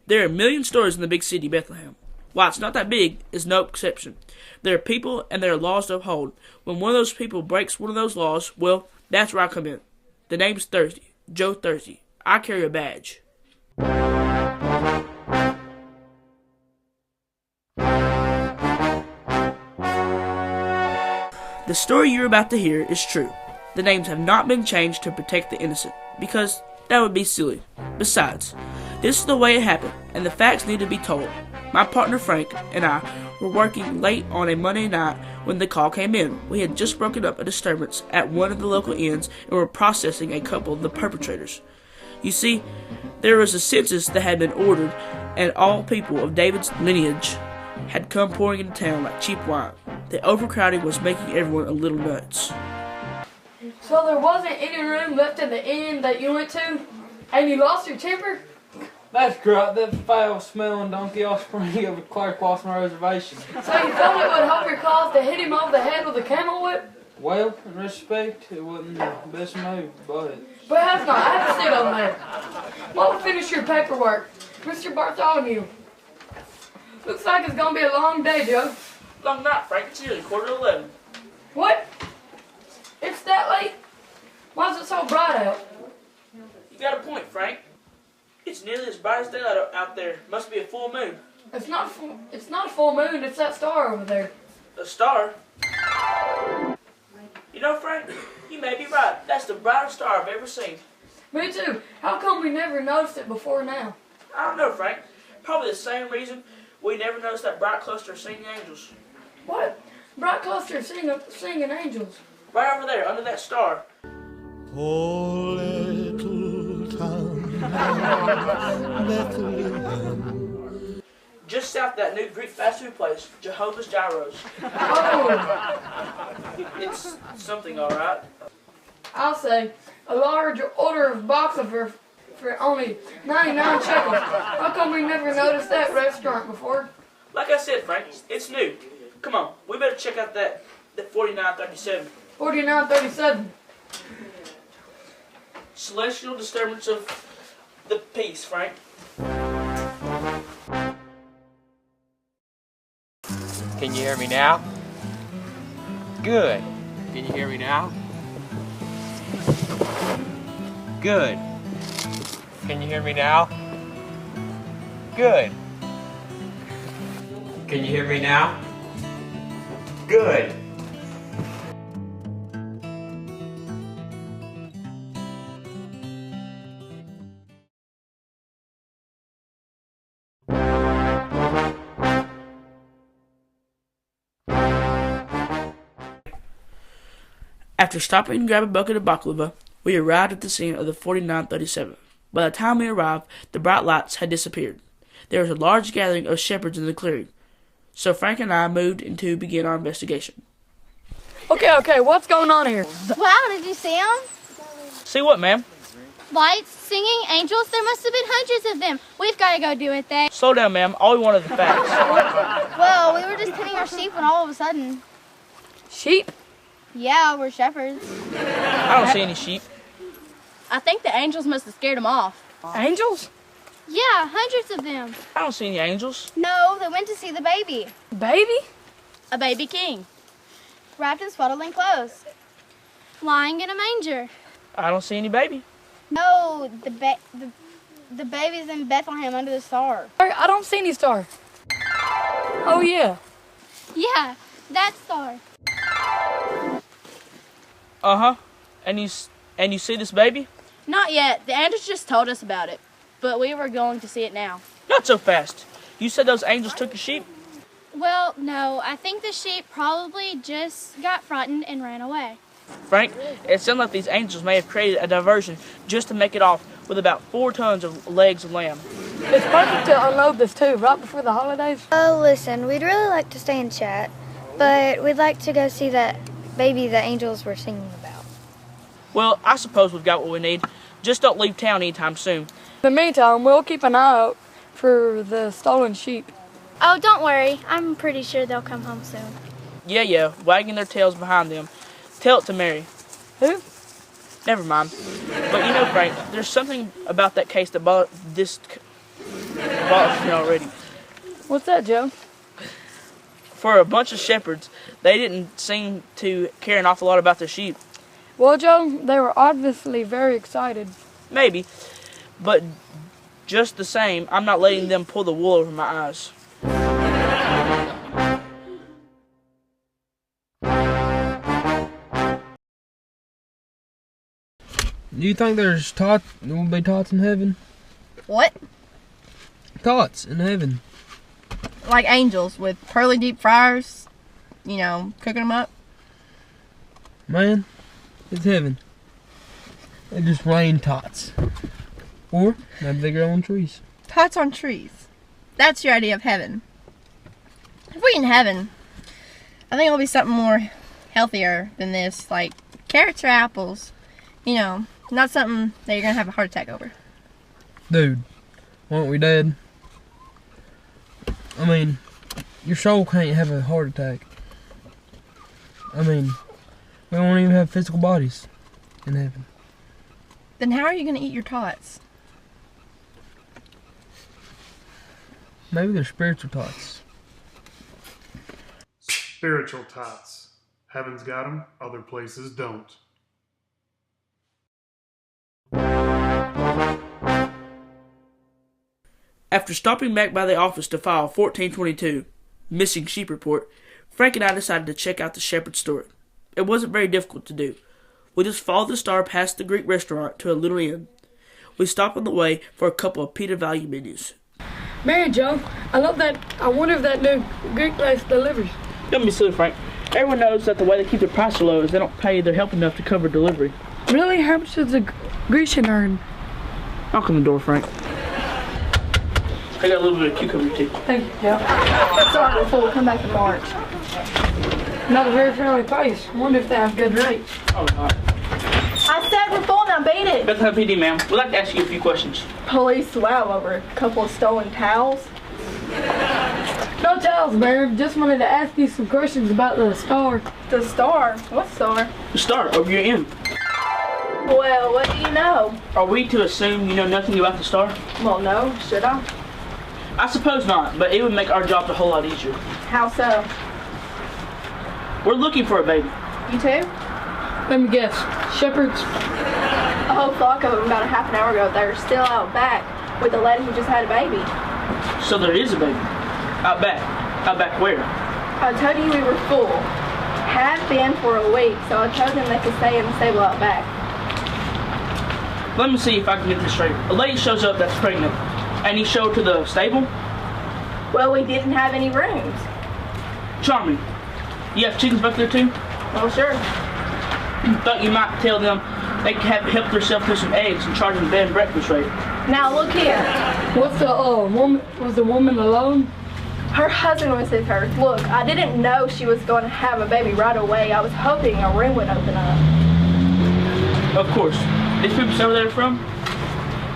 There are a million stories in the big city, Bethlehem. While it's not that big, is no exception. There are people and there are laws to uphold. When one of those people breaks one of those laws, well, that's where I come in. The name's Thursday. Joe Thursday. I carry a badge. The story you're about to hear is true. The names have not been changed to protect the innocent, because that would be silly. Besides, this is the way it happened, and the facts need to be told. My partner Frank and I were working late on a Monday night when the call came in. We had just broken up a disturbance at one of the local inns and were processing a couple of the perpetrators. You see, there was a census that had been ordered, and all people of David's lineage had come pouring into town like cheap wine. The overcrowding was making everyone a little nuts. So there wasn't any room left in the inn that you went to, and you lost your temper? That's correct. That foul-smelling donkey offspring of a clerk lost my reservation. So you thought it would help your cause to hit him over the head with a camel whip? Well, in retrospect, it wasn't the best move, but... Perhaps not. I have to sit on that. Well, finish your paperwork. Mr. Bartholomew. Looks like it's going to be a long day, Joe. Long night, Frank. It's nearly 11:15. What? It's that late? Why is it so bright out? You got a point, Frank. It's nearly as bright as daylight out there. Must be a full moon. It's not a full moon. It's that star over there. A star? You know, Frank, you may be right. That's the brightest star I've ever seen. Me too. How come we never noticed it before now? I don't know, Frank. Probably the same reason we never noticed that bright cluster of singing angels. What? Bright cluster of singing angels. Right over there, under that star. Oh, little town, Bethlehem. Just south of that new Greek fast food place, Jehovah's Gyros. Oh, It's something, all right. I'll say a large order of boxer for only 99 shekels. How come we never noticed that restaurant before? Like I said, Frank, it's new. Come on, we better check out that 4937. 4937. Celestial disturbance of the peace, Frank. Can you hear me now? Good. Can you hear me now? Good. Can you hear me now? Good. Can you hear me now? Good. After stopping to grab a bucket of baklava, we arrived at the scene of the 4937. By the time we arrived, the bright lights had disappeared. There was a large gathering of shepherds in the clearing, so Frank and I moved in to begin our investigation. Okay, what's going on here? Wow, did you see them? See what, ma'am? Lights, singing, angels, there must have been hundreds of them. We've got to go do it there. Slow down, ma'am. All we want are the facts. Well, we were just tending our sheep when all of a sudden... Sheep? Yeah, we're shepherds. I don't see any sheep. I think the angels must have scared them off. Angels? Yeah, hundreds of them. I don't see any angels. No, they went to see the baby. Baby? A baby king. Wrapped in swaddling clothes. Lying in a manger. I don't see any baby. No, the baby's in Bethlehem under the star. I don't see any star. Oh, yeah. Yeah, that star. Uh-huh. And you see this baby? Not yet. The angels just told us about it. But we were going to see it now. Not so fast. You said those angels took your sheep? Well, no. I think the sheep probably just got frightened and ran away. Frank, it sounds like these angels may have created a diversion just to make it off with about 4 tons of legs of lamb. It's perfect to unload this too, right before the holidays. Oh, listen, we'd really like to stay and chat, but we'd like to go see that baby the angels were singing about. Well, I suppose we've got what we need. Just don't leave town anytime soon. In the meantime, we'll keep an eye out for the stolen sheep. Oh, don't worry. I'm pretty sure they'll come home soon. Yeah, wagging their tails behind them. Tell it to Mary. Who? Never mind. But you know, Frank, there's something about that case that bothers this... bothers me already. What's that, Joe? For a bunch of shepherds, they didn't seem to care an awful lot about their sheep. Well, Joe, they were obviously very excited. Maybe, but just the same, I'm not letting them pull the wool over my eyes. Do you think there will be tots in heaven? What? Tots in heaven. Like angels with pearly deep fryers, you know, cooking them up? Man, it's heaven. They just rain tots. Or maybe they grow on trees. Tots on trees. That's your idea of heaven. If we're in heaven, I think it'll be something more healthier than this, like carrots or apples. You know, not something that you're gonna have a heart attack over. Dude, aren't we dead? I mean, your soul can't have a heart attack. I mean, we won't even have physical bodies in heaven. Then how are you gonna eat your tots? Maybe they're spiritual tots. Spiritual tots. Heaven's got 'em, other places don't. After stopping back by the office to file 1422, missing sheep report, Frank and I decided to check out the shepherd story. It wasn't very difficult to do. We just followed the star past the Greek restaurant to a little inn. We stopped on the way for a couple of pita value menus. Man, Joe, I love that. I wonder if that new Greek place delivers. Don't be silly, Frank. Everyone knows that the way they keep their price low is they don't pay their help enough to cover delivery. Really? How much does a Grecian earn? Knock on the door, Frank. I got a little bit of cucumber tea. Thank you, Joe. Sorry, we're full. We'll come back in March. Not a very friendly place. I wonder if they have good rates. Oh, God. I said we're full now, beat it! Bethlehem PD, ma'am. We'd like to ask you a few questions. Police wow over a couple of stolen towels. No towels, Mayor. Just wanted to ask you some questions about the star. The star? What star? The star over your inn. Well, what do you know? Are we to assume you know nothing about the star? Well, no. Should I? I suppose not, but it would make our jobs a whole lot easier. How so? We're looking for a baby. You too? Let me guess. Shepherds? A whole flock of them about a half an hour ago. They were still out back with the lady who just had a baby. So there is a baby. Out back. Out back where? I told you we were full. Had been for a week, so I told them they could stay in the stable out back. Let me see if I can get this straight. A lady shows up that's pregnant, and you show her to the stable? Well, we didn't have any rooms. Charming. You have chickens back there too? Well, sure. Thought you might tell them they could have help themselves to some eggs and charge them bed and breakfast rate. Now look here. What's the woman? Was the woman alone? Her husband was with her. Look, I didn't know she was going to have a baby right away. I was hoping a room would open up. Of course. These people say where they're from?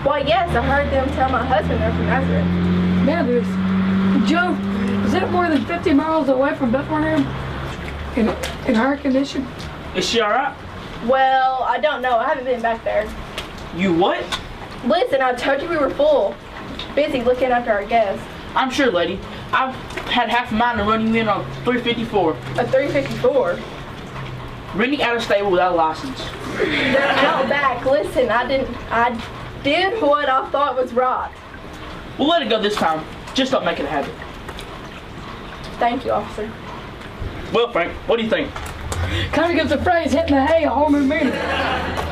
Why, yes, I heard them tell my husband they're from Nazareth. Nazareth. Joe, is that more than 50 miles away from Bethlehem? In her condition? Is she alright? Well, I don't know. I haven't been back there. You what? Listen, I told you we were full. Busy looking after our guests. I'm sure, lady. I've had half a mind to run you in on 354. A 354? Renting out a stable without a license. They're out back. Listen, I did what I thought was right. We'll let it go this time. Just don't make it a habit. Thank you, officer. Well, Frank, what do you think? Kind of gives the phrase hitting the hay a whole new meaning.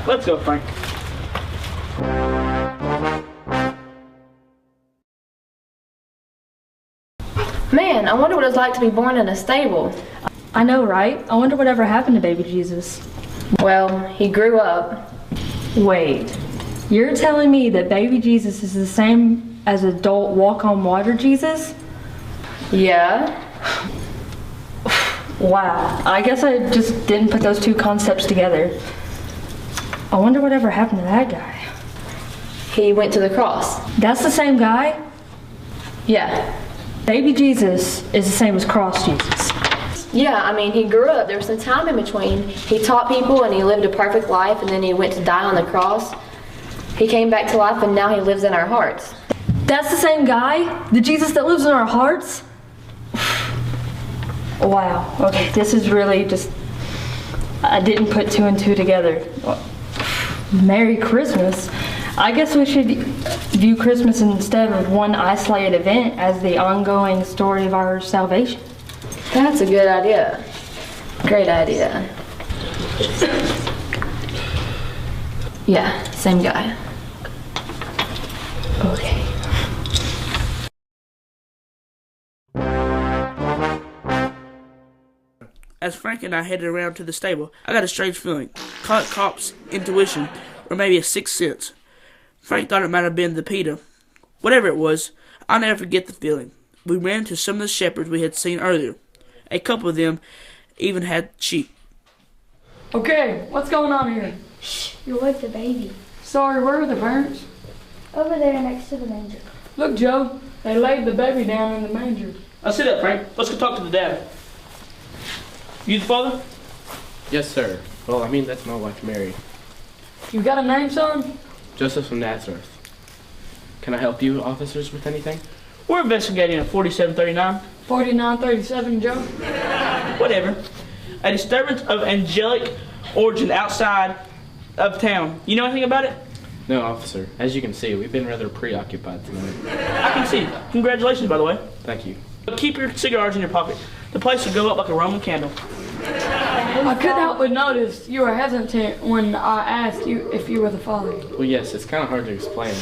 Let's go, Frank. Man, I wonder what it's like to be born in a stable. I know, right? I wonder whatever happened to baby Jesus. Well, he grew up. Wait, you're telling me that baby Jesus is the same as adult walk-on-water Jesus? Yeah. Wow, I guess I just didn't put those two concepts together. I wonder whatever happened to that guy. He went to the cross. That's the same guy? Yeah. Baby Jesus is the same as cross Jesus. Yeah, I mean, he grew up. There was no time in between. He taught people and he lived a perfect life, and then he went to die on the cross. He came back to life and now he lives in our hearts. That's the same guy? The Jesus that lives in our hearts? Wow. Okay, this is really just... I didn't put two and two together. Merry Christmas. I guess we should view Christmas instead of one isolated event as the ongoing story of our salvation. That's a good idea. Great idea. Yeah, same guy. Okay. As Frank and I headed around to the stable, I got a strange feeling. Caught cop's intuition, or maybe a sixth sense. Frank thought it might have been the PETA. Whatever it was, I'll never forget the feeling. We ran into some of the shepherds we had seen earlier. A couple of them even had sheep. Okay, what's going on here? Shh, you're with the baby. Sorry, where are the parents? Over there next to the manger. Look, Joe, they laid the baby down in the manger. I'll sit up, Frank. Let's go talk to the dad. You the father? Yes, sir. Well, I mean, that's my wife, Mary. You got a name, son? Joseph from Nazareth. Can I help you, officers, with anything? We're investigating a 4739. 4937, Joe? Whatever. A disturbance of angelic origin outside of town. You know anything about it? No, officer. As you can see, we've been rather preoccupied tonight. I can see. Congratulations, by the way. Thank you. But keep your cigars in your pocket. The place will go up like a Roman candle. I couldn't help but notice you were hesitant when I asked you if you were the father. Well, yes, it's kind of hard to explain.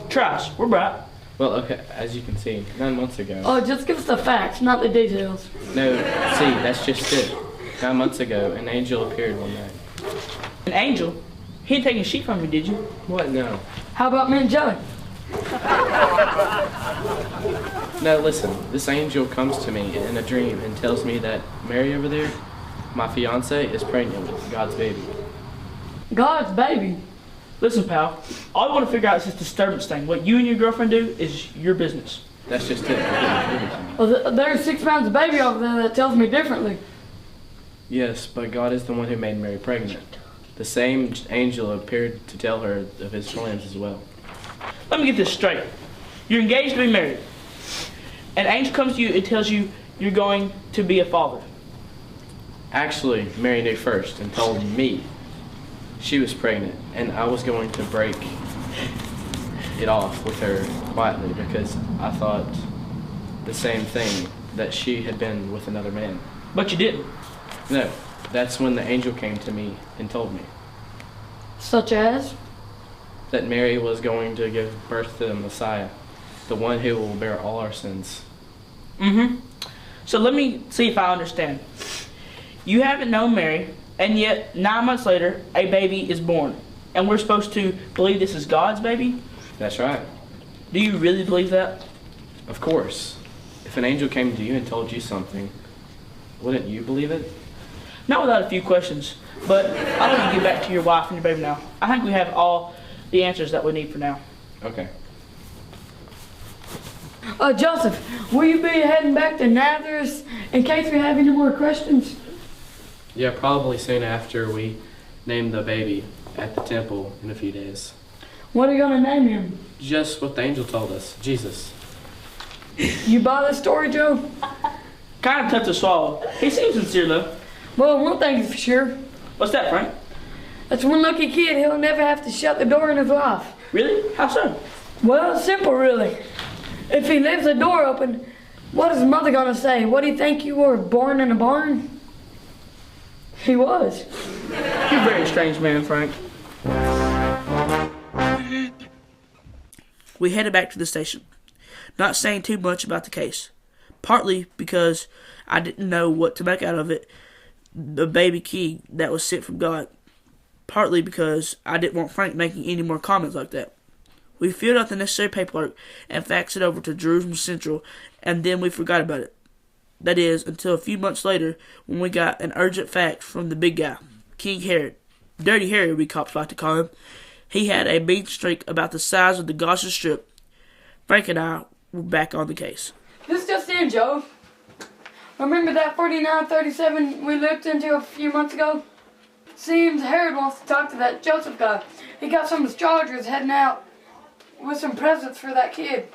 Try us. We're bright. Well, okay, as you can see, 9 months ago... Oh, just give us the facts, not the details. No, see, that's just it. 9 months ago, an angel appeared one night. An angel? He didn't take a sheep from me, did you? What? No. How about me and Joey? No, listen, this angel comes to me in a dream and tells me that Mary over there, my fiance, is pregnant with God's baby. God's baby? Listen, pal, all I want to figure out is this disturbance thing. What you and your girlfriend do is your business. That's just it. Well, there's 6 pounds of baby over there that tells me differently. Yes, but God is the one who made Mary pregnant. The same angel appeared to tell her of his plans as well. Let me get this straight. You're engaged to be married. An angel comes to you and tells you you're going to be a father. Actually, Mary knew first and told me she was pregnant, and I was going to break it off with her quietly because I thought the same thing, that she had been with another man. But you didn't. No, that's when the angel came to me and told me. Such as? That Mary was going to give birth to the Messiah, the one who will bear all our sins. Mm-hmm. So let me see if I understand. You haven't known Mary, and yet 9 months later, a baby is born. And we're supposed to believe this is God's baby? That's right. Do you really believe that? Of course. If an angel came to you and told you something, wouldn't you believe it? Not without a few questions, but I'll let you get back to your wife and your baby now. I think we have all the answers that we need for now. Okay. Joseph, will you be heading back to Nazareth in case we have any more questions? Yeah, probably soon after we name the baby at the temple in a few days. What are you going to name him? Just what the angel told us, Jesus. You buy this story, Joe? Kind of tough to swallow. He seems sincere, though. Well, one thing's for sure. What's that, Frank? That's one lucky kid. He'll never have to shut the door in his life. Really? How so? Well, it's simple, really. If he leaves the door open, what is his mother going to say? What do you think you were, born in a barn? He was. You're a very strange man, Frank. We headed back to the station, not saying too much about the case. Partly because I didn't know what to make out of it, the baby key that was sent from God. Partly because I didn't want Frank making any more comments like that. We filled out the necessary paperwork and faxed it over to Jerusalem Central, and then we forgot about it. That is, until a few months later when we got an urgent fax from the big guy, King Herod. Dirty Harry, we cops like to call him. He had a mean streak about the size of the Gaza Strip. Frank and I were back on the case. This just in, Joe. Remember that 4937 we looked into a few months ago? Seems Herod wants to talk to that Joseph guy. He got some astrologers heading out with some presents for that kid.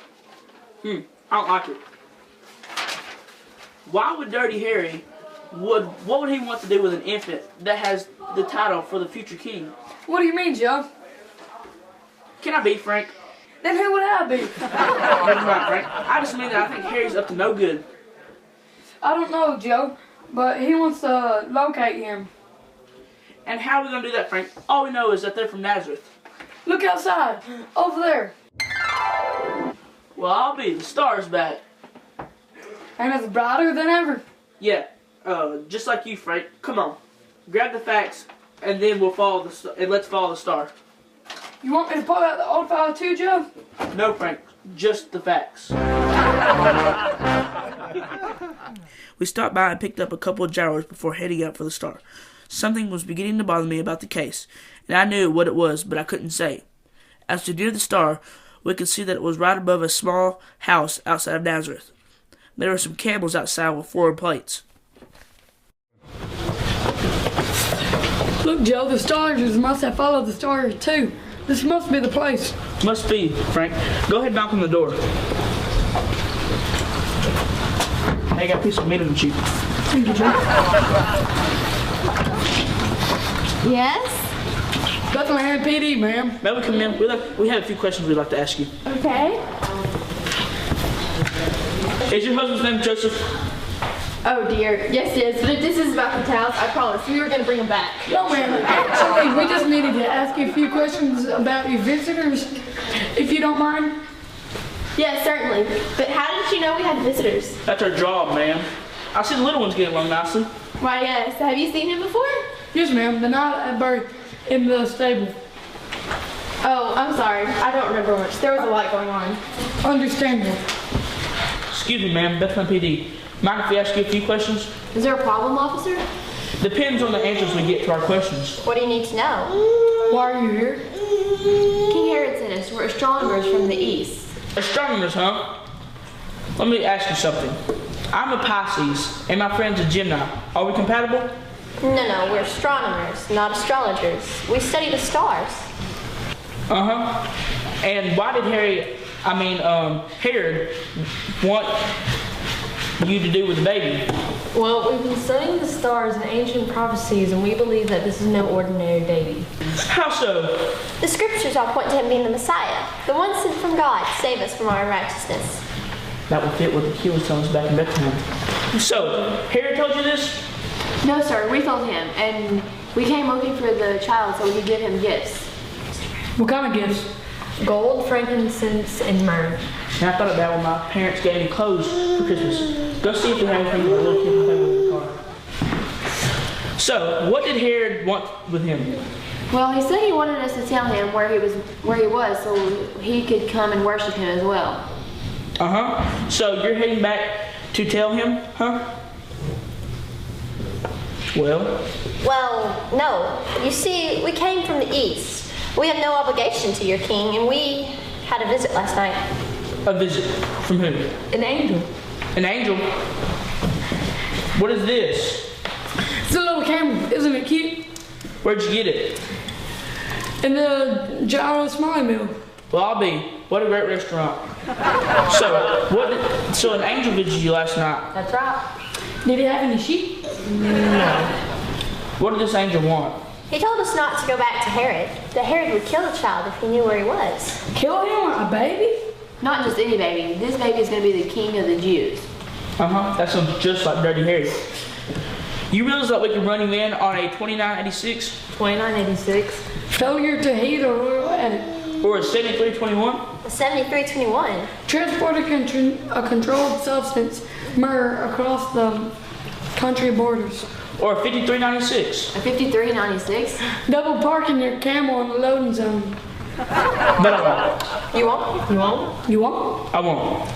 I don't like it. Why would Dirty Harry, what would he want to do with an infant that has the title for the future king? What do you mean, Joe? Can I be frank? Then who would I be? Never mind, Frank. I just mean that I think Harry's up to no good. I don't know, Joe, but he wants to locate him. And how are we going to do that, Frank? All we know is that they're from Nazareth. Look outside, over there. Well, I'll be. The star's back. And it's brighter than ever. Yeah, just like you, Frank. Come on. Grab the facts, and then we'll follow and let's follow the star. You want me to pull out the old file too, Joe? No, Frank. Just the facts. We stopped by and picked up a couple of gyros before heading out for the star. Something was beginning to bother me about the case, and I knew what it was, but I couldn't say. As we neared the star, we could see that it was right above a small house outside of Nazareth. There were some camels outside with forward plates. Look, Joe, the stars must have followed the star too. This must be the place. Must be, Frank. Go ahead and knock on the door. Hey, I got a piece of meat on the cheap. Thank you, Joe. Yes? Bethlehem PD, ma'am. May we come in? We have a few questions we'd like to ask you. Okay. Is your husband's name Joseph? Oh dear, yes it is, but if this is about the towels, I promise, we were going to bring them back. No, ma'am. Actually, we just needed to ask you a few questions about your visitors, if you don't mind. Yes, certainly. But how did you know we had visitors? That's our job, ma'am. I see the little ones getting along nicely. Why, yes. Have you seen him before? Yes, ma'am. The night at birth in the stable. Oh, I'm sorry. I don't remember much. There was a lot going on. Understandable. Excuse me, ma'am. Bethlehem PD. Mind if we ask you a few questions? Is there a problem, officer? Depends on the answers we get to our questions. What do you need to know? Why are you here? King Herod sent us. We're astronomers from the east. Astronomers, huh? Let me ask you something. I'm a Pisces, and my friend's a Gemini. Are we compatible? No, we're astronomers, not astrologers. We study the stars. Uh-huh. And why did Herod want you to do with the baby? Well, we've been studying the stars and ancient prophecies, and we believe that this is no ordinary baby. How so? The scriptures all point to him being the Messiah, the one sent from God to save us from our unrighteousness. That would fit what the king was telling us back in Bethlehem. So, Herod told you this? No, sir. We told him, and we came looking for the child so we could give him gifts. What kind of gifts? Gold, frankincense, and myrrh. And I thought about when my parents gave me clothes for Christmas. Go see if they have anything for a little kid to play with in the car. So, what did Herod want with him? Well, he said he wanted us to tell him where he was so he could come and worship him as well. Uh-huh. So you're heading back to tell him, huh? Well, no. You see, we came from the east. We have no obligation to your king, and we had a visit last night. A visit? From who? An angel. An angel? What is this? It's a little camel. Isn't it cute? Where'd you get it? In the Gyro Smiley Mill. Well, I'll be. What a great restaurant. So an angel visited you last night? That's right. Did he have any sheep? No. What did this angel want? He told us not to go back to Herod. That Herod would kill the child if he knew where he was. Kill him? A baby? Not just any baby. This baby is going to be the king of the Jews. Uh-huh. That sounds just like Dirty Harry. You realize that we can run you in on a 2986? 2986. Failure to heat a royal edit. Or a 7321? A 7321. Transport a controlled substance, myrrh, across the country borders. Or a 5396? A 5396? Double parking your camel in the loading zone. But I won't. You won't? You won't? You won't? I won't.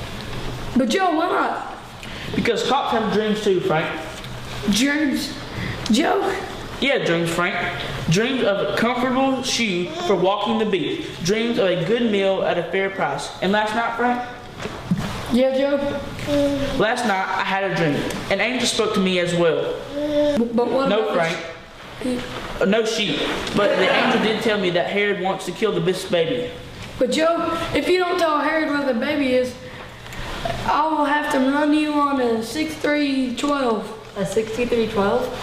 But Joe, why not? Because cops have dreams too, Frank. Dreams? Joe? Yeah, dreams, Frank. Dreams of a comfortable shoe for walking the beach. Dreams of a good meal at a fair price. And last night, Frank? Yeah, Joe? Last night, I had a dream. An angel spoke to me as well. But what No, about Frank. No sheep. But the angel did tell me that Herod wants to kill this baby. But Joe, if you don't tell Herod where the baby is, I will have to run you on a 6312. A 6312?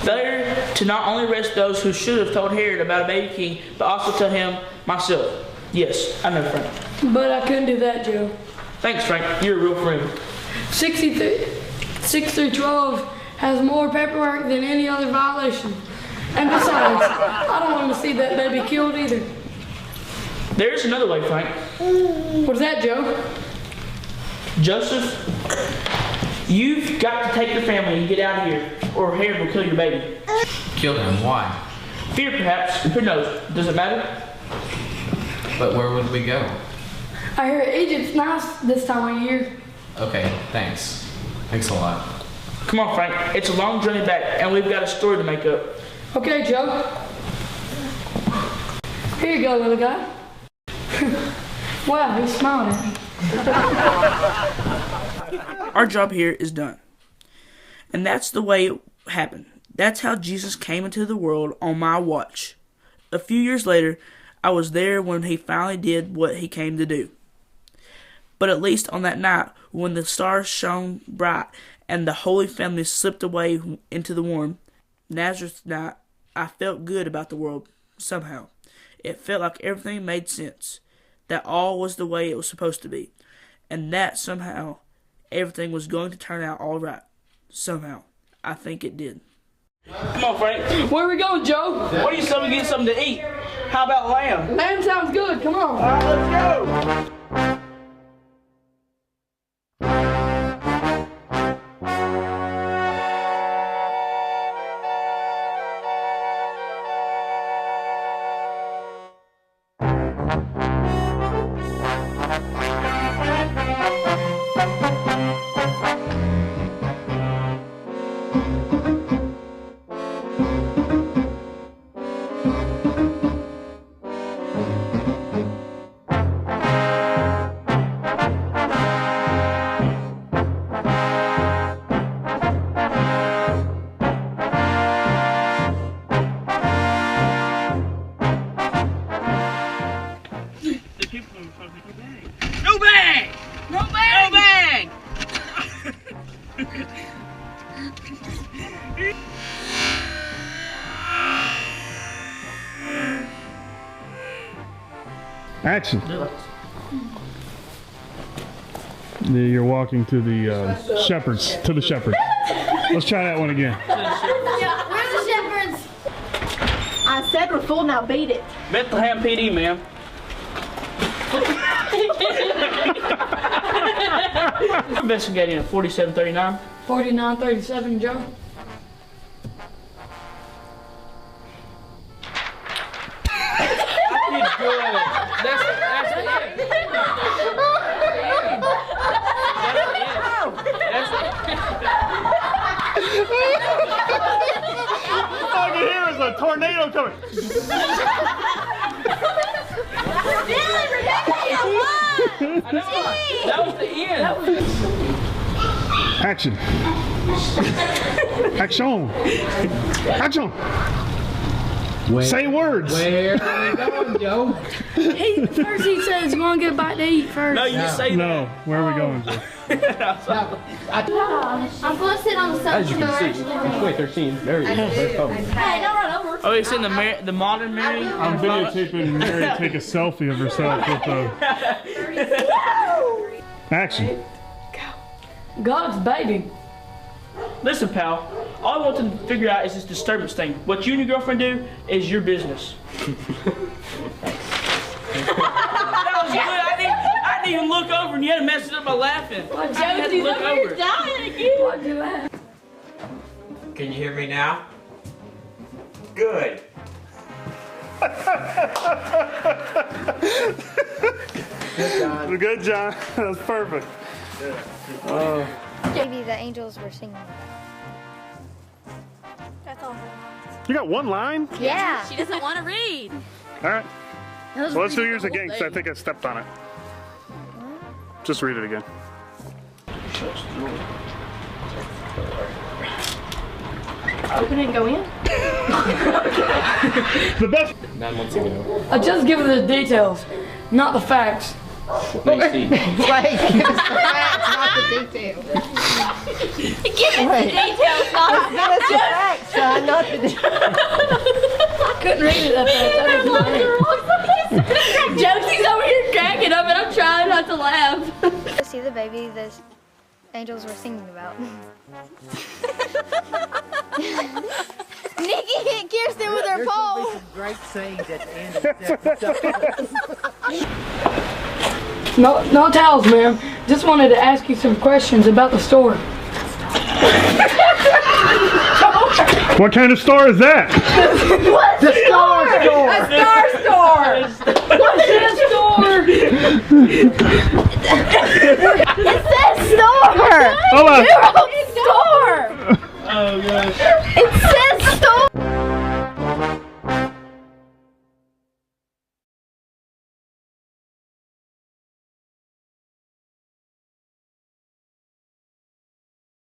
Failure to not only arrest those who should have told Herod about a baby king, but also tell him myself. Yes, I know, Frank. But I couldn't do that, Joe. Thanks, Frank. You're a real friend. 6312 has more paperwork than any other violation. And besides, I don't want to see that baby killed either. There's another way, Frank. What's that, Joe? Joseph, you've got to take your family and get out of here, or Herod will kill your baby. Kill him? Why? Fear, perhaps. Who knows? Does it matter? But where would we go? I hear Egypt's nice this time of year. Okay, thanks. Thanks a lot. Come on, Frank. It's a long journey back, and we've got a story to make up. Okay, Joe. Here you go, little guy. Wow, he's smiling at me. Our job here is done. And that's the way it happened. That's how Jesus came into the world on my watch. A few years later, I was there when he finally did what he came to do. But at least on that night, when the stars shone bright and the Holy Family slipped away into the warm Nazareth night, I felt good about the world somehow. It felt like everything made sense, that all was the way it was supposed to be, and that somehow everything was going to turn out all right. Somehow. I think it did. Come on, Frank. Where are we going, Joe? What do you say we get something to eat? How about lamb? Lamb sounds good. Come on. All right, let's go. No bag! No bag! No bag! Action. You're walking to the shepherds. To the shepherds. Let's try that one again. Where are the shepherds? I said we're full, now beat it. Bethlehem PD, ma'am. Investigating at 4739. 4937, Joe. I did good. That's it. All I can hear is a tornado coming. Billy, Rebecca, you won! That was the end. Action. Action. Action. Say words. Where are we going, Joe? First he says, you want to get a bite to eat first? No, you say No. Where are we going, Joe? I'm going to sit on the As you can see, sunshine. it's 2013. Very Hey, don't run over. Oh, it's in the modern Mary? I'm videotaping Mary take a selfie of herself with the action. God's baby. Listen, pal. All I want to figure out is this disturbance thing. What you and your girlfriend do is your business. That was good. I didn't even look over, and you had to mess it up by laughing. I had to look over. Why'd you laugh? Can you hear me now? Good. Good, John. That's perfect. Baby, the angels were singing. That's all. You got one line? Yeah. She doesn't want to read. All right. Well, let's do yours again because I think I stepped on it. Just read it again. Open it and go in. The best. 9 months ago. I just give her the details. not the facts. Let me see. Wait, give us the facts, not the details. Give us the details, not Give us the facts, son, not the details. Couldn't read it that fast. Josie's over here cracking up, and I'm trying not to laugh. See the baby the angels were singing about. Nikki hit Kirsten with her pole. Some great scenes at the end of the episode. No towels, ma'am. Just wanted to ask you some questions about the store. What kind of store is that? What's The Star Store! A Star Store! What's in a store? It says store! Hold on. You wrote